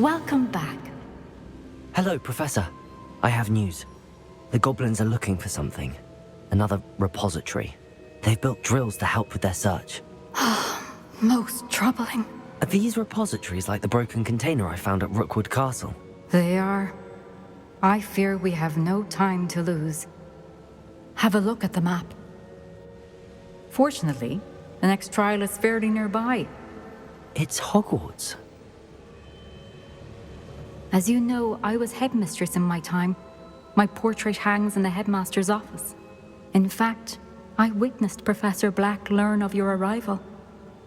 Welcome back. Hello, Professor. I have news. The goblins are looking for something. Another repository. They've built drills to help with their search. Most troubling. Are these repositories like the broken container I found at Rookwood Castle? They are. I fear we have no time to lose. Have a look at the map. Fortunately, the next trial is fairly nearby. It's Hogwarts. As you know, I was headmistress in my time. My portrait hangs in the headmaster's office. In fact, I witnessed Professor Black learn of your arrival.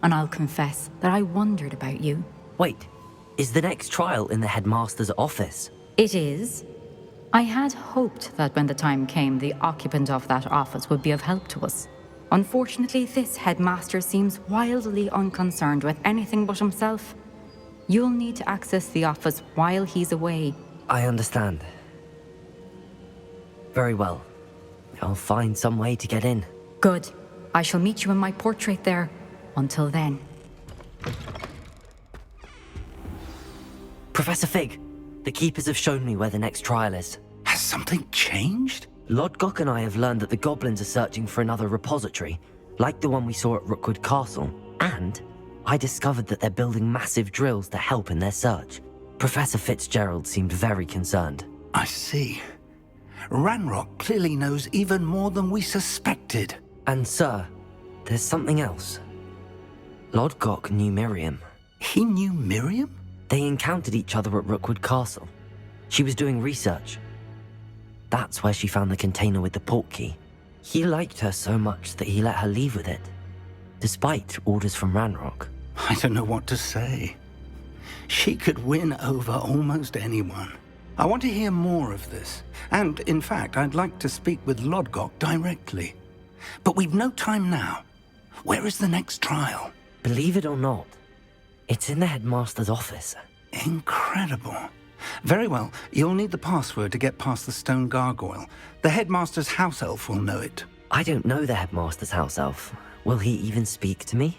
And I'll confess that I wondered about you. Wait, is the next trial in the headmaster's office? It is. I had hoped that when the time came, the occupant of that office would be of help to us. Unfortunately, this headmaster seems wildly unconcerned with anything but himself. You'll need to access the office while he's away. I understand. Very well. I'll find some way to get in. Good. I shall meet you in my portrait there. Until then. Professor Fig, the keepers have shown me where the next trial is. Has something changed? Lodgok and I have learned that the goblins are searching for another repository, like the one we saw at Rookwood Castle. And I discovered that they're building massive drills to help in their search. Professor Fitzgerald seemed very concerned. I see. Ranrock clearly knows even more than we suspected. And sir, there's something else. Lodgok knew Miriam. He knew Miriam? They encountered each other at Rookwood Castle. She was doing research. That's where she found the container with the portkey. He liked her so much that he let her leave with it, despite orders from Ranrock. I don't know what to say. She could win over almost anyone. I want to hear more of this. And, in fact, I'd like to speak with Lodgok directly. But we've no time now. Where is the next trial? Believe it or not, it's in the headmaster's office. Incredible. Very well, you'll need the password to get past the stone gargoyle. The headmaster's house elf will know it. I don't know the headmaster's house elf. Will he even speak to me?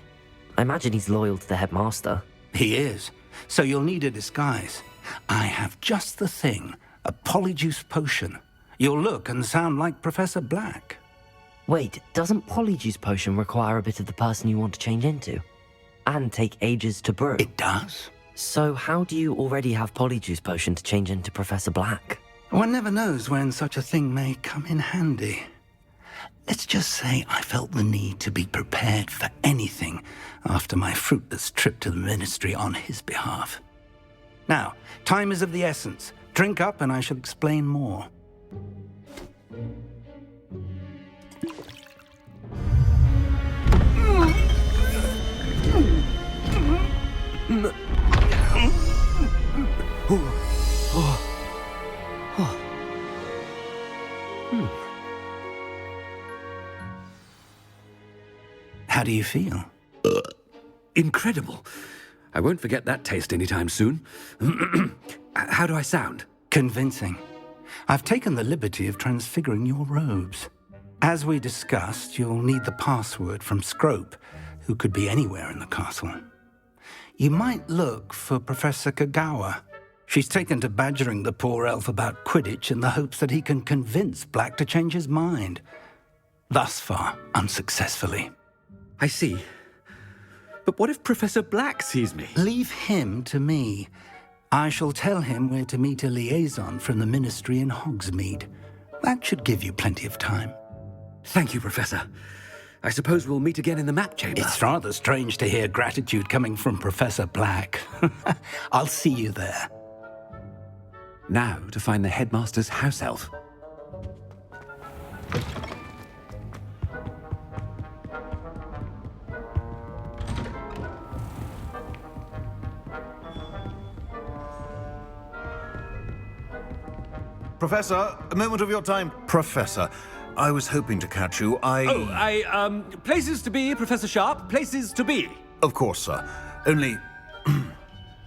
I imagine he's loyal to the headmaster. He is. So you'll need a disguise. I have just the thing, a polyjuice potion. You'll look and sound like Professor Black. Wait, doesn't polyjuice potion require a bit of the person you want to change into? And take ages to brew? It does. So how do you already have polyjuice potion to change into Professor Black? One never knows when such a thing may come in handy. Let's just say I felt the need to be prepared for anything after my fruitless trip to the ministry on his behalf. Now, time is of the essence. Drink up and I shall explain more. How do you feel? Incredible. I won't forget that taste anytime soon. How do I sound? Convincing. I've taken the liberty of transfiguring your robes. As we discussed, you'll need the password from Scrope, who could be anywhere in the castle. You might look for Professor Kagawa. She's taken to badgering the poor elf about Quidditch in the hopes that he can convince Black to change his mind. Thus far, unsuccessfully. I see. But what if Professor Black sees me? Leave him to me. I shall tell him where to meet a liaison from the ministry in Hogsmeade. That should give you plenty of time. Thank you, Professor. I suppose we'll meet again in the map chamber. It's rather strange to hear gratitude coming from Professor Black. I'll see you there. Now to find the headmaster's house elf. Professor, a moment of your time. Professor, I was hoping to catch you. Places to be, Professor Sharp. Places to be. Of course, sir. Only,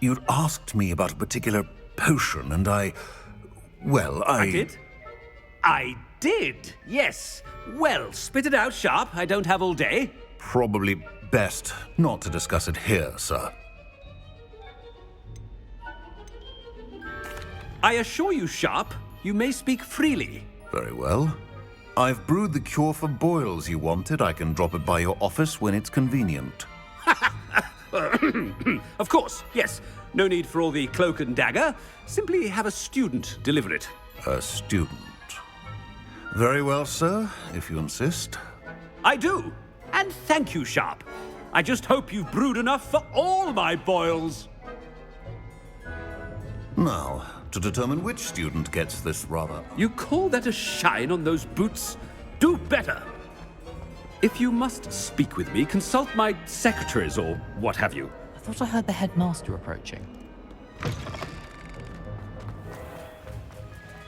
you'd asked me about a particular potion, and I did? I did, yes. Well, spit it out, Sharp. I don't have all day. Probably best not to discuss it here, sir. I assure you, Sharp, you may speak freely. Very well. I've brewed the cure for boils you wanted. I can drop it by your office when it's convenient. Of course, yes. No need for all the cloak and dagger. Simply have a student deliver it. A student. Very well, sir, if you insist. I do. And thank you, Sharp. I just hope you've brewed enough for all my boils. Now, to determine which student gets this rather... You call that a shine on those boots? Do better. If you must speak with me, consult my secretaries or what have you. I thought I heard the headmaster approaching.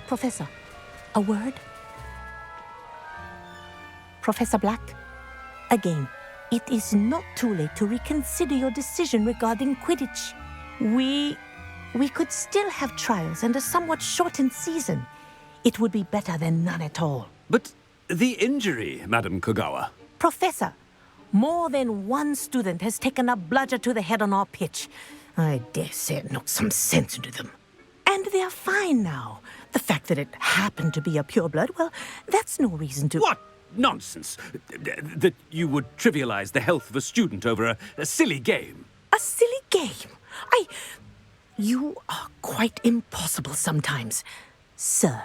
Professor, a word? Professor Black, again, it is not too late to reconsider your decision regarding Quidditch. We could still have trials and a somewhat shortened season. It would be better than none at all. But the injury, Madam Kogawa. Professor, more than one student has taken a bludger to the head on our pitch. I dare say it knocked some sense into them. And they're fine now. The fact that it happened to be a pureblood, well, that's no reason to... What nonsense! That you would trivialize the health of a student over a silly game. A silly game? You are quite impossible sometimes. Sir,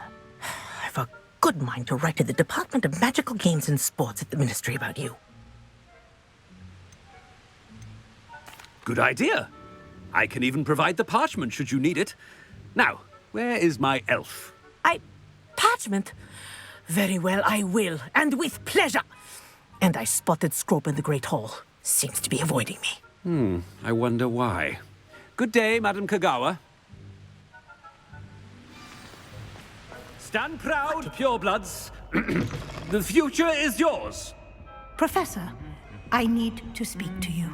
I've a good mind to write to the Department of Magical Games and Sports at the Ministry about you. Good idea. I can even provide the parchment should you need it. Now, where is my elf? Parchment? Very well, I will, and with pleasure. And I spotted Scrope in the Great Hall. Seems to be avoiding me. I wonder why. Good day, Madam Kogawa. Stand proud, purebloods. The future is yours. Professor, I need to speak to you.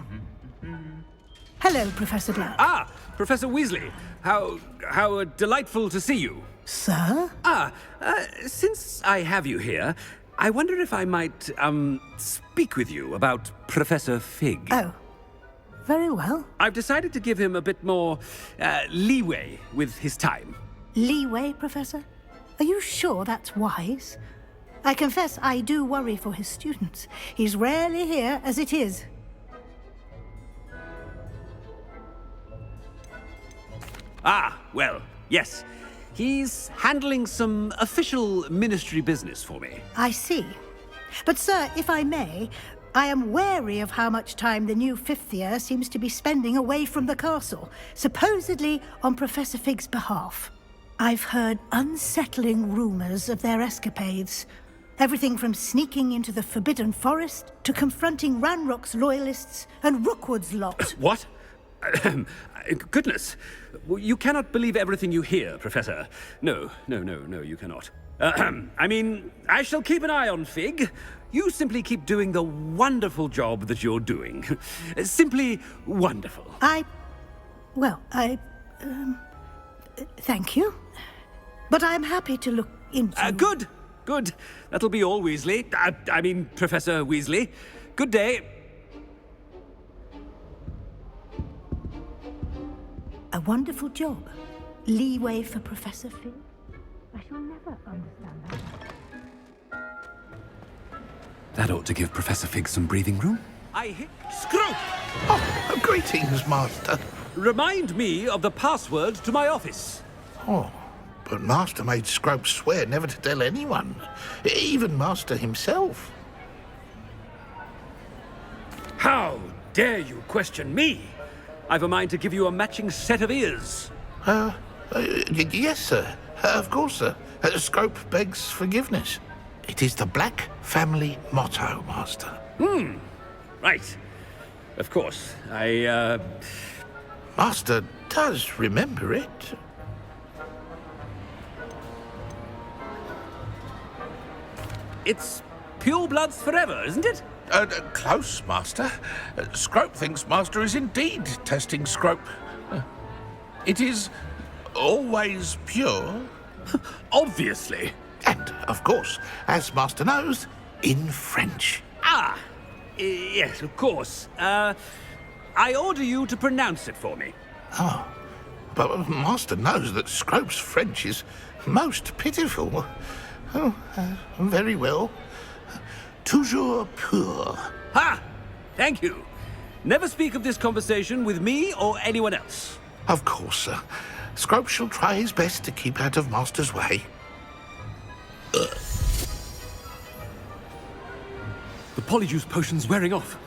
Hello, Professor Black. Ah, Professor Weasley. How delightful to see you. Sir? Since I have you here, I wonder if I might, speak with you about Professor Fig. Oh, very well. I've decided to give him a bit more, leeway with his time. Leeway, Professor? Are you sure that's wise? I confess I do worry for his students. He's rarely here as it is. Ah, well, yes. He's handling some official ministry business for me. I see. But, sir, if I may, I am wary of how much time the new fifth year seems to be spending away from the castle, supposedly on Professor Fig's behalf. I've heard unsettling rumors of their escapades. Everything from sneaking into the Forbidden Forest to confronting Ranrock's loyalists and Rookwood's lot. What? Goodness. You cannot believe everything you hear, Professor. No, you cannot. I mean, I shall keep an eye on Fig. You simply keep doing the wonderful job that you're doing. Simply wonderful. Thank you. But I'm happy to look into... Good. That'll be all, Weasley. I mean, Professor Weasley. Good day. A wonderful job. Leeway for Professor Fig. I shall never understand that. That ought to give Professor Fig some breathing room. Screw! Oh, greetings, Master. Remind me of the password to my office. Oh, but Master made Scrope swear never to tell anyone, even Master himself. How dare you question me? I've a mind to give you a matching set of ears. Yes, sir. Of course, sir. Scrope begs forgiveness. It is the Black family motto, Master. Right. Of course. Master does remember it. It's purebloods forever, isn't it? Close, Master. Scrope thinks Master is indeed testing Scrope. It is always pure. Obviously. And, of course, as Master knows, in French. Yes, of course. I order you to pronounce it for me. but Master knows that Scrope's French is most pitiful. Oh, very well. Toujours pur. Ha! Thank you. Never speak of this conversation with me or anyone else. Of course, sir. Scrope shall try his best to keep out of Master's way. The polyjuice potion's wearing off.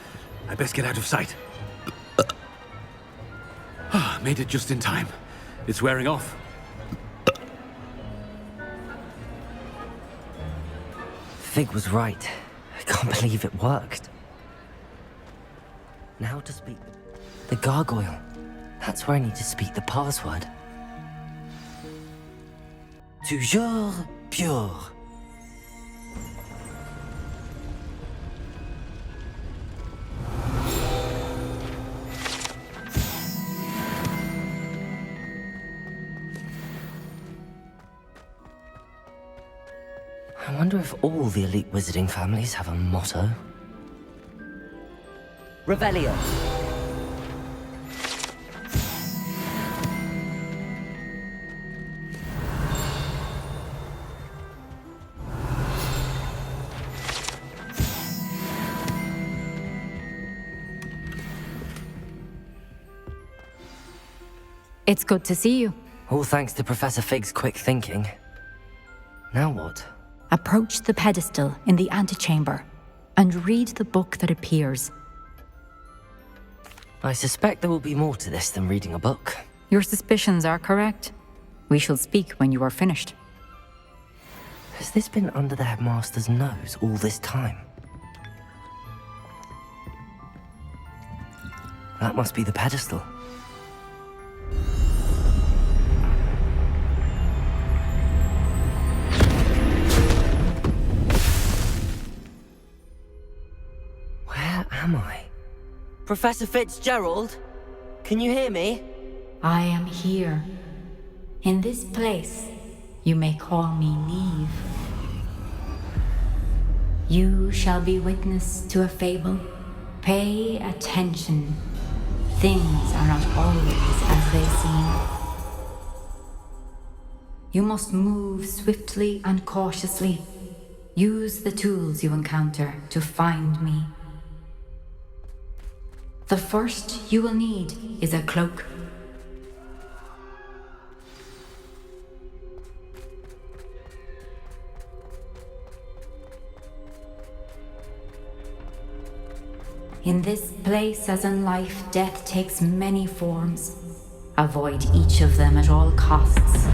I best get out of sight. Made it just in time. It's wearing off. Fig was right. I can't believe it worked. Now to speak the gargoyle. That's where I need to speak the password. Toujours pur. I wonder if all the elite wizarding families have a motto. Revelio. It's good to see you. All thanks to Professor Fig's quick thinking. Now what? Approach the pedestal in the antechamber and read the book that appears. I suspect there will be more to this than reading a book. Your suspicions are correct. We shall speak when you are finished. Has this been under the headmaster's nose all this time? That must be the pedestal. Where am I? Professor Fitzgerald? Can you hear me? I am here. In this place, you may call me Neve. You shall be witness to a fable. Pay attention. Things are not always as they seem. You must move swiftly and cautiously. Use the tools you encounter to find me. The first you will need is a cloak. In this place, as in life, death takes many forms. Avoid each of them at all costs.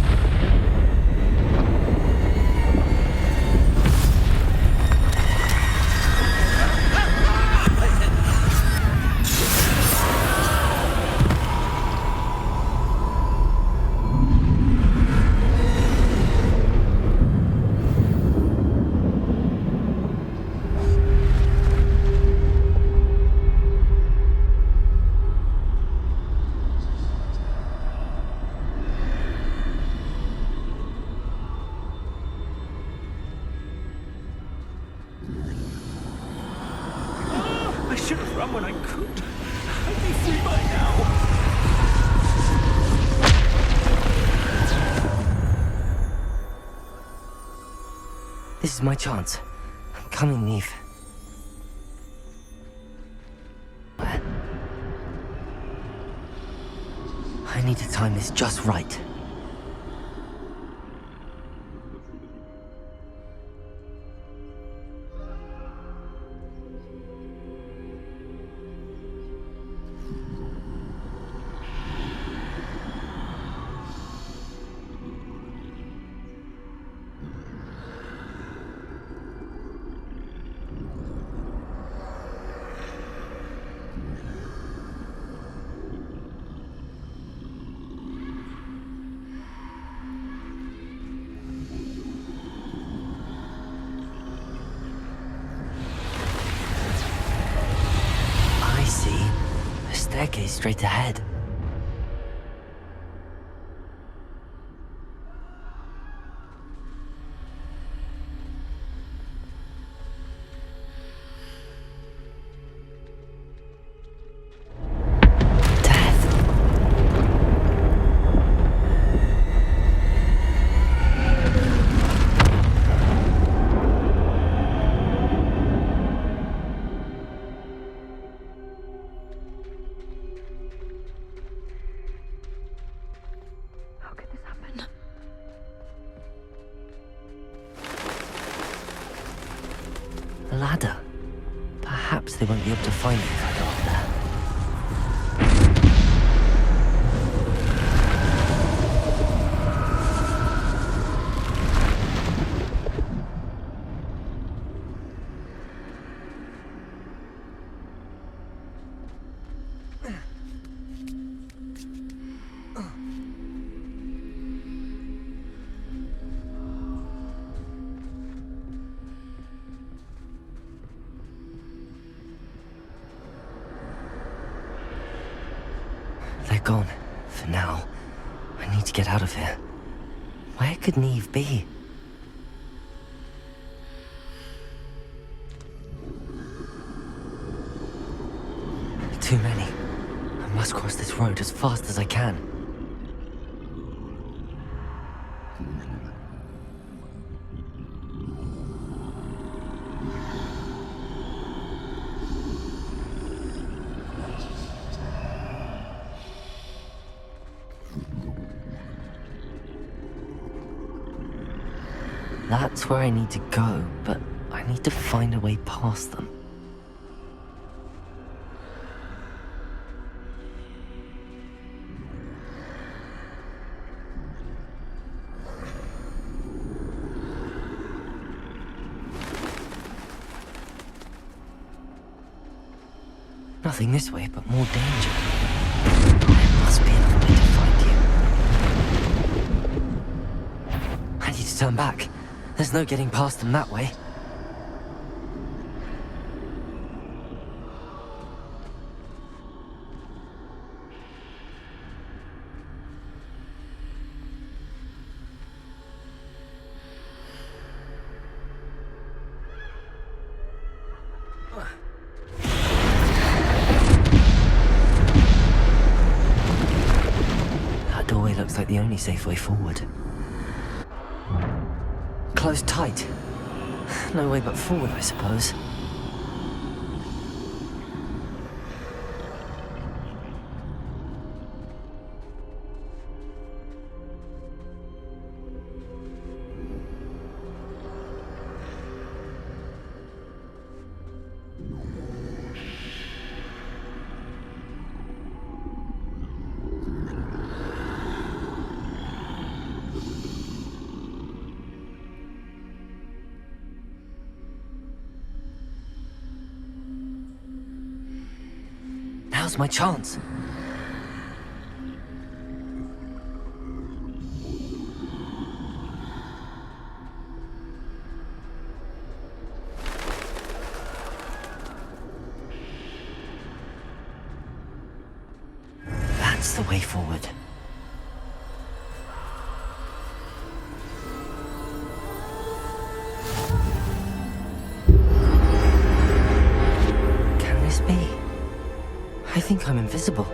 I should have run when I could. I'd be free by now. This is my chance. I'm coming, Neve. Where? I need to time this just right. Staircase straight ahead. Death. they won't be able to find me if I go up there. They're gone. For now. I need to get out of here. Where could Neve be? Too many. I must cross this road as fast as I can. That's where I need to go, but I need to find a way past them. Nothing this way, but more danger. There must be another way to find you. I need to turn back. There's no getting past them that way. That doorway looks like the only safe way forward. Closed tight. No way but forward, I suppose. Now's my chance. That's the way forward. Can this be? I think I'm invisible.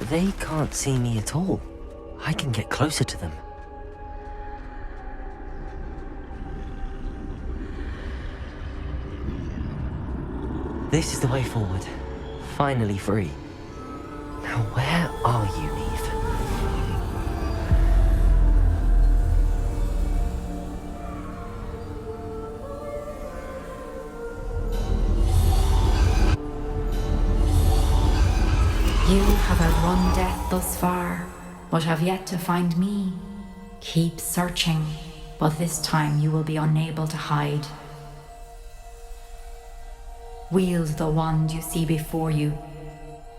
They can't see me at all. I can get closer to them. This is the way forward. Finally free. Now where are you, Neve? You have outrun death thus far, but have yet to find me. Keep searching, but this time you will be unable to hide. Wield the wand you see before you.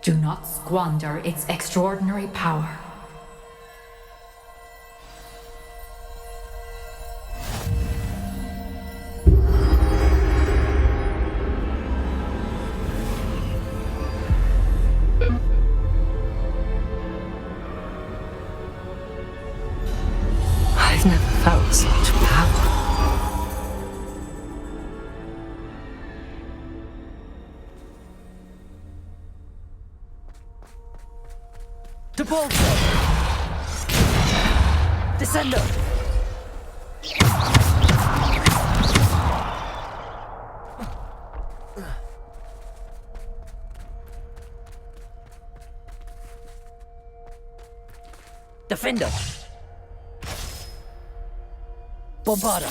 Do not squander its extraordinary power. I've never felt such power. Debolter! Descender! Defender! Bombarda!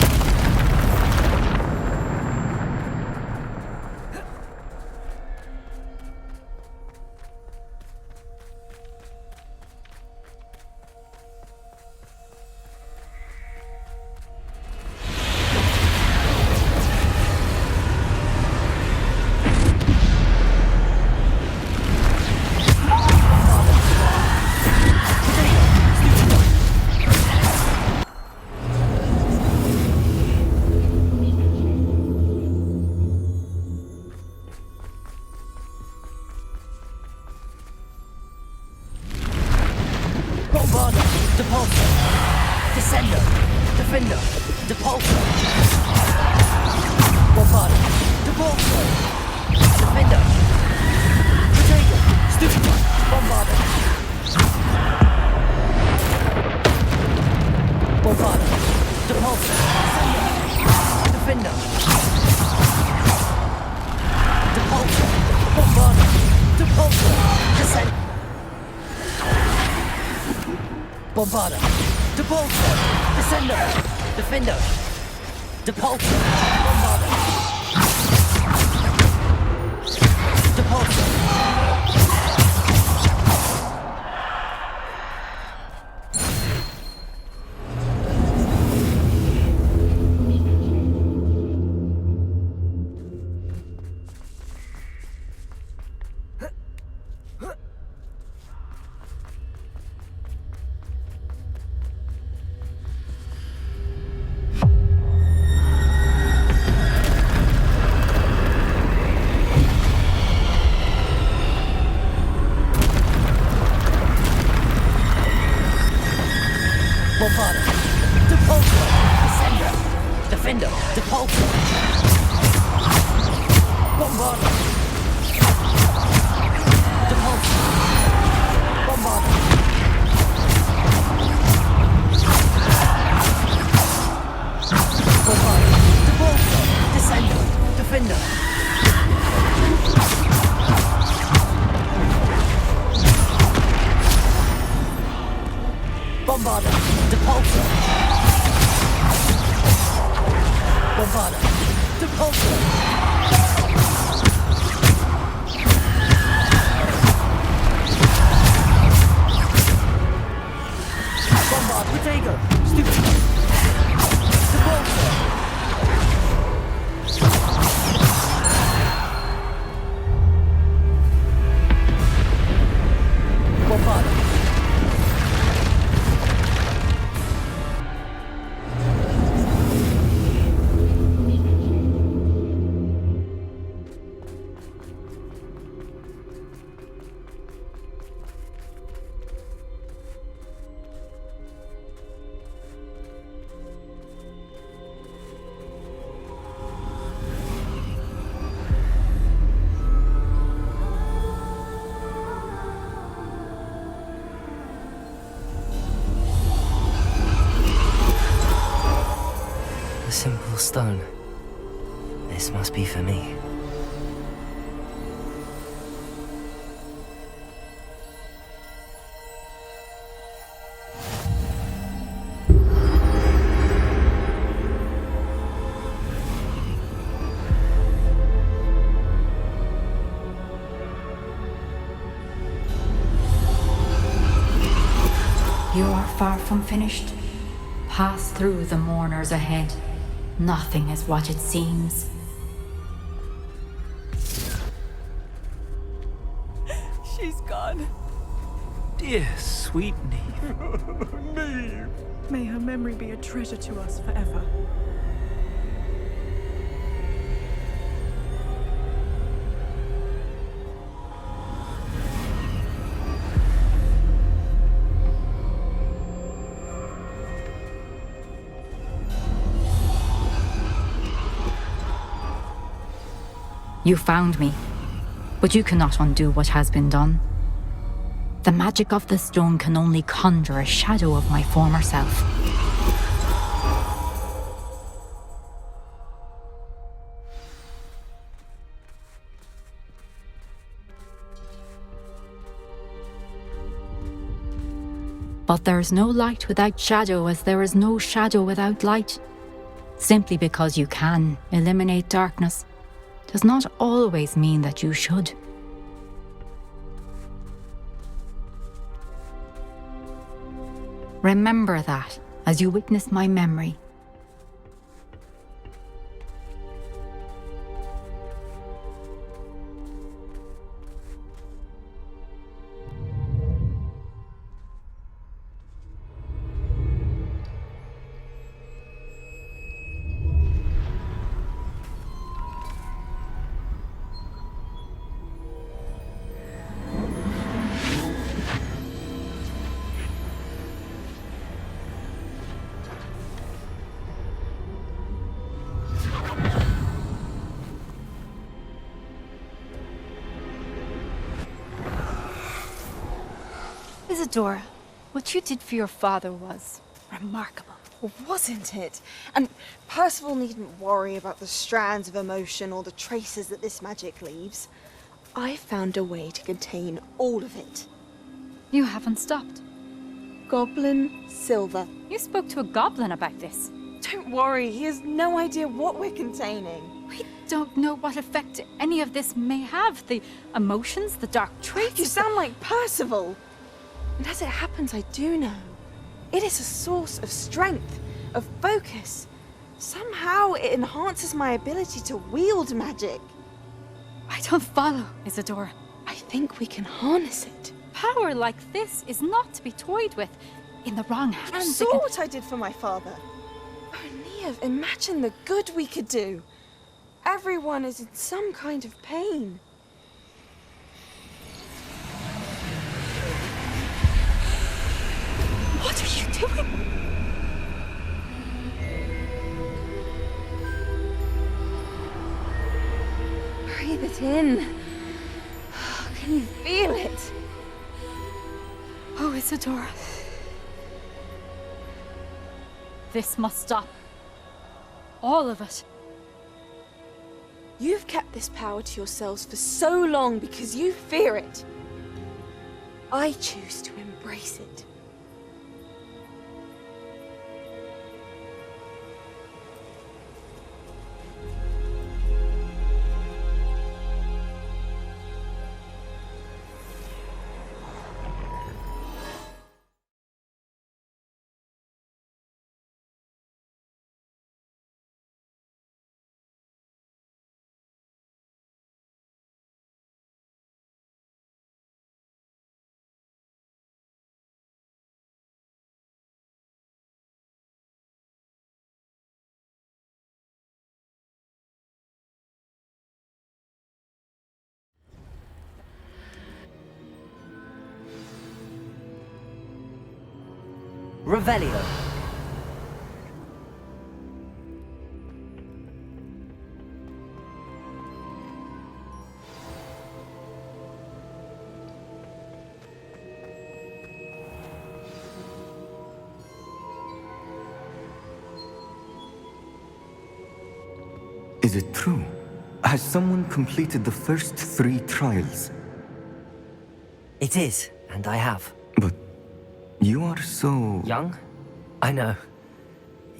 Bombarda, Debolter, Descender, Defender, Depulser, Bombarda, Depulser. A simple stone. This must be for me. You are far from finished. Pass through the mourners ahead. Nothing is what it seems. She's gone. Dear sweet Neve. Neve. May her memory be a treasure to us forever. You found me, but you cannot undo what has been done. The magic of the stone can only conjure a shadow of my former self. But there is no light without shadow, as there is no shadow without light. Simply because you can eliminate darkness does not always mean that you should. Remember that as you witness my memory. Isadora, what you did for your father was remarkable. Well, wasn't it? And Percival needn't worry about the strands of emotion or the traces that this magic leaves. I found a way to contain all of it. You haven't stopped. Goblin Silver. You spoke to a goblin about this. Don't worry, he has no idea what we're containing. We don't know what effect any of this may have. The emotions, the dark traits. You sound like Percival. And as it happens, I do know. It is a source of strength, of focus. Somehow it enhances my ability to wield magic. I don't follow, Isadora. I think we can harness it. Power like this is not to be toyed with. In the wrong hands. You saw what I did for my father. Oh, Neve, imagine the good we could do. Everyone is in some kind of pain. What are you doing? Breathe it in. Can you feel it? Oh, Isadora. This must stop. All of it. You've kept this power to yourselves for so long because you fear it. I choose to embrace it. Revelio. Is it true? Has someone completed the first 3 trials? It is, and I have. But you are so... Young? I know.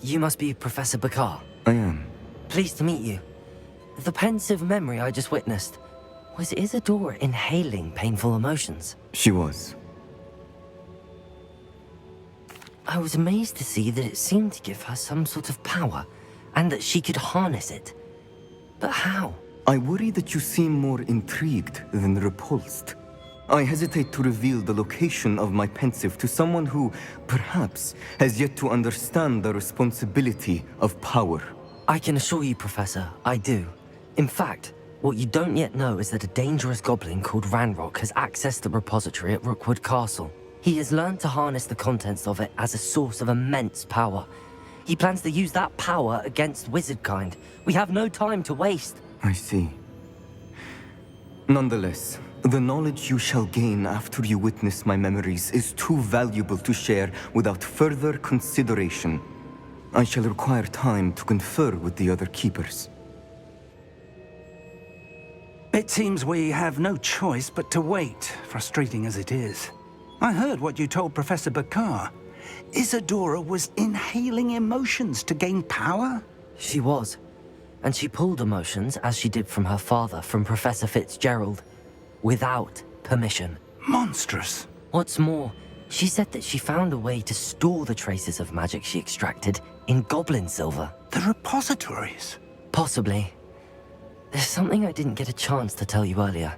You must be Professor Bakar. I am. Pleased to meet you. The pensive memory I just witnessed, was Isadora inhaling painful emotions? She was. I was amazed to see that it seemed to give her some sort of power, and that she could harness it. But how? I worry that you seem more intrigued than repulsed. I hesitate to reveal the location of my pensive to someone who, perhaps, has yet to understand the responsibility of power. I can assure you, Professor, I do. In fact, what you don't yet know is that a dangerous goblin called Ranrock has accessed the repository at Rookwood Castle. He has learned to harness the contents of it as a source of immense power. He plans to use that power against wizardkind. We have no time to waste. I see. Nonetheless, the knowledge you shall gain after you witness my memories is too valuable to share without further consideration. I shall require time to confer with the other keepers. It seems we have no choice but to wait, frustrating as it is. I heard what you told Professor Bakar. Isadora was inhaling emotions to gain power? She was. And she pulled emotions, as she did from her father, from Professor Fitzgerald, without permission. Monstrous. What's more, she said that she found a way to store the traces of magic she extracted in goblin silver. The repositories? Possibly. There's something I didn't get a chance to tell you earlier.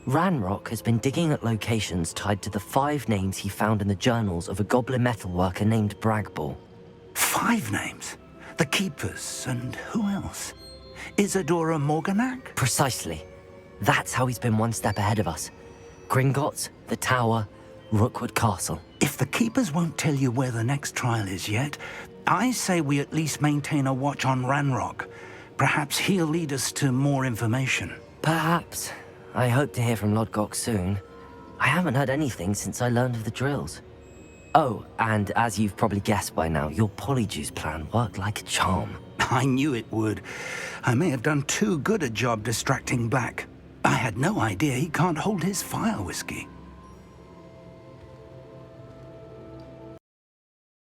Ranrock has been digging at locations tied to the 5 names he found in the journals of a goblin metalworker named Bragball. 5 names? The Keepers, and who else? Isadora Morganac? Precisely. That's how he's been one step ahead of us. Gringotts, the Tower, Rookwood Castle. If the Keepers won't tell you where the next trial is yet, I say we at least maintain a watch on Ranrock. Perhaps he'll lead us to more information. Perhaps. I hope to hear from Lodgok soon. I haven't heard anything since I learned of the drills. Oh, and as you've probably guessed by now, your polyjuice plan worked like a charm. I knew it would. I may have done too good a job distracting Black. I had no idea he can't hold his fire whiskey.